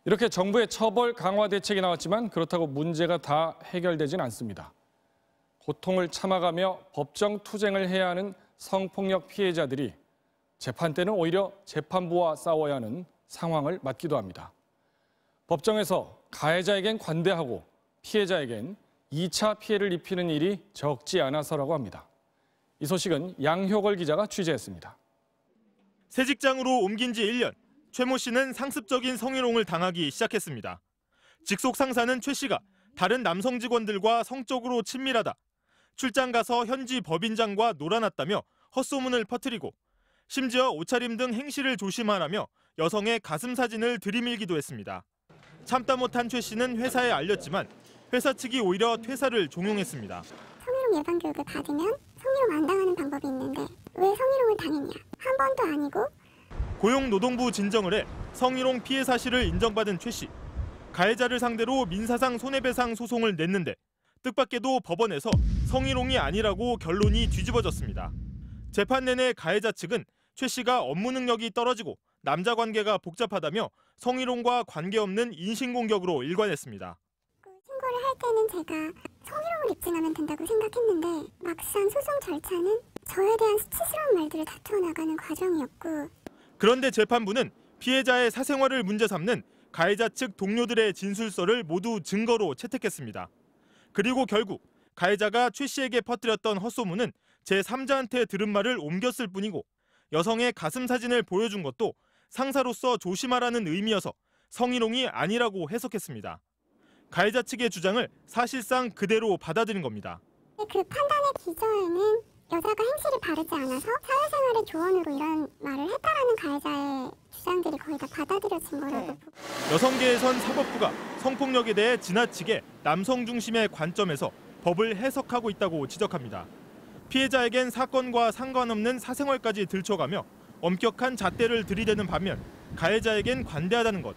이렇게 정부의 처벌 강화 대책이 나왔지만 그렇다고 문제가 다 해결되진 않습니다. 고통을 참아가며 법정 투쟁을 해야 하는 성폭력 피해자들이 재판 때는 오히려 재판부와 싸워야 하는 상황을 맞기도 합니다. 법정에서 가해자에겐 관대하고 피해자에겐 2차 피해를 입히는 일이 적지 않아서라고 합니다. 이 소식은 양효걸 기자가 취재했습니다. 새 직장으로 옮긴 지 1년, 최 모 씨는 상습적인 성희롱을 당하기 시작했습니다. 직속 상사는 최 씨가 다른 남성 직원들과 성적으로 친밀하다, 출장 가서 현지 법인장과 놀아났다며 헛소문을 퍼뜨리고 심지어 옷차림 등 행실을 조심하라며 여성의 가슴 사진을 들이밀기도 했습니다. 참다 못한 최 씨는 회사에 알렸지만 회사 측이 오히려 퇴사를 종용했습니다. 성희롱 예방 교육을 받으면 성희롱 안 당하는 방법이 있는데 왜 성희롱을 당했냐? 한 번도 아니고. 고용노동부 진정을 해 성희롱 피해 사실을 인정받은 최 씨. 가해자를 상대로 민사상 손해배상 소송을 냈는데 뜻밖에도 법원에서 성희롱이 아니라고 결론이 뒤집어졌습니다. 재판 내내 가해자 측은 최 씨가 업무 능력이 떨어지고 남자 관계가 복잡하다며 성희롱과 관계없는 인신공격으로 일관했습니다. 신고를 할 때는 제가 성희롱을 입증하면 된다고 생각했는데 막상 소송 절차는 저에 대한 수치스러운 말들을 다투어 나가는 과정이었고. 그런데 재판부는 피해자의 사생활을 문제 삼는 가해자 측 동료들의 진술서를 모두 증거로 채택했습니다. 그리고 결국 가해자가 최 씨에게 퍼뜨렸던 헛소문은 제3자한테 들은 말을 옮겼을 뿐이고 여성의 가슴 사진을 보여준 것도 상사로서 조심하라는 의미여서 성희롱이 아니라고 해석했습니다. 가해자 측의 주장을 사실상 그대로 받아들인 겁니다. 그 판단의 기저에는 여자가 행실이 바르지 않아서 사회생활의 조언으로 이런 말을 했다라는 가해자의 주장들이 거의 다 받아들여진 거라고. 여성계에선 사법부가 성폭력에 대해 지나치게 남성 중심의 관점에서 법을 해석하고 있다고 지적합니다. 피해자에겐 사건과 상관없는 사생활까지 들춰가며 엄격한 잣대를 들이대는 반면 가해자에겐 관대하다는 것.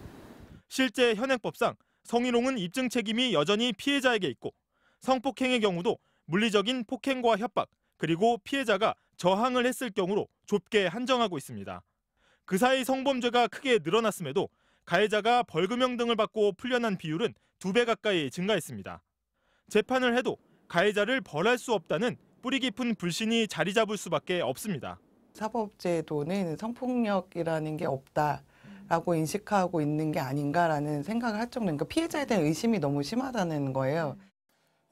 실제 현행법상 성희롱은 입증 책임이 여전히 피해자에게 있고 성폭행의 경우도 물리적인 폭행과 협박, 그리고 피해자가 저항을 했을 경우로 좁게 한정하고 있습니다. 그 사이 성범죄가 크게 늘어났음에도 가해자가 벌금형 등을 받고 풀려난 비율은 2배 가까이 증가했습니다. 재판을 해도 가해자를 벌할 수 없다는 뿌리 깊은 불신이 자리 잡을 수밖에 없습니다. 사법제도는 성폭력이라는 게 없다라고 인식하고 있는 게 아닌가라는 생각을 할 정도로, 그러니까 피해자에 대한 의심이 너무 심하다는 거예요.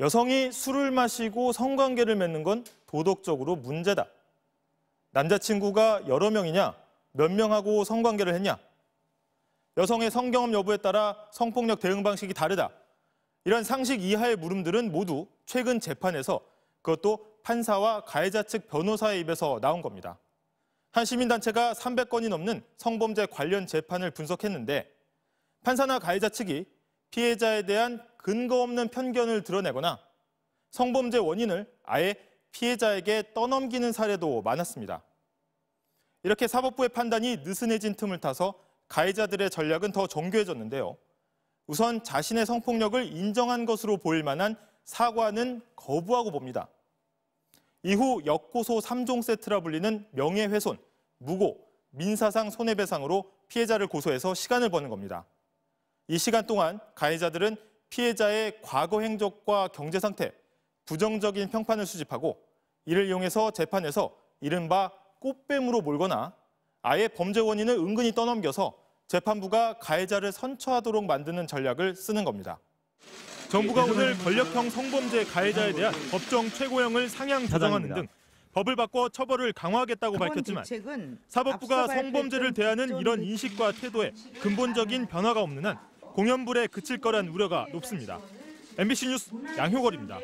여성이 술을 마시고 성관계를 맺는 건 도덕적으로 문제다. 남자친구가 여러 명이냐, 몇 명하고 성관계를 했냐. 여성의 성경험 여부에 따라 성폭력 대응 방식이 다르다. 이런 상식 이하의 물음들은 모두 최근 재판에서, 그것도 판사와 가해자 측 변호사의 입에서 나온 겁니다. 한 시민단체가 300건이 넘는 성범죄 관련 재판을 분석했는데 판사나 가해자 측이 피해자에 대한 근거 없는 편견을 드러내거나 성범죄 원인을 아예 피해자에게 떠넘기는 사례도 많았습니다. 이렇게 사법부의 판단이 느슨해진 틈을 타서 가해자들의 전략은 더 정교해졌는데요. 우선 자신의 성폭력을 인정한 것으로 보일 만한 사과는 거부하고 봅니다. 이후 역고소 3종 세트라 불리는 명예훼손, 무고, 민사상 손해배상으로 피해자를 고소해서 시간을 버는 겁니다. 이 시간 동안 가해자들은 피해자의 과거 행적과 경제 상태, 부정적인 평판을 수집하고 이를 이용해서 재판에서 이른바 꽃뱀으로 몰거나 아예 범죄 원인을 은근히 떠넘겨서 재판부가 가해자를 선처하도록 만드는 전략을 쓰는 겁니다. 정부가 오늘 권력형 성범죄 가해자에 대한 법정 최고형을 상향 조정하는 등 법을 바꿔 처벌을 강화하겠다고 밝혔지만 사법부가 성범죄를 대하는 이런 인식과 태도에 근본적인 변화가 없는 한 공연불에 그칠 거란 우려가 높습니다. MBC 뉴스 양효걸입니다.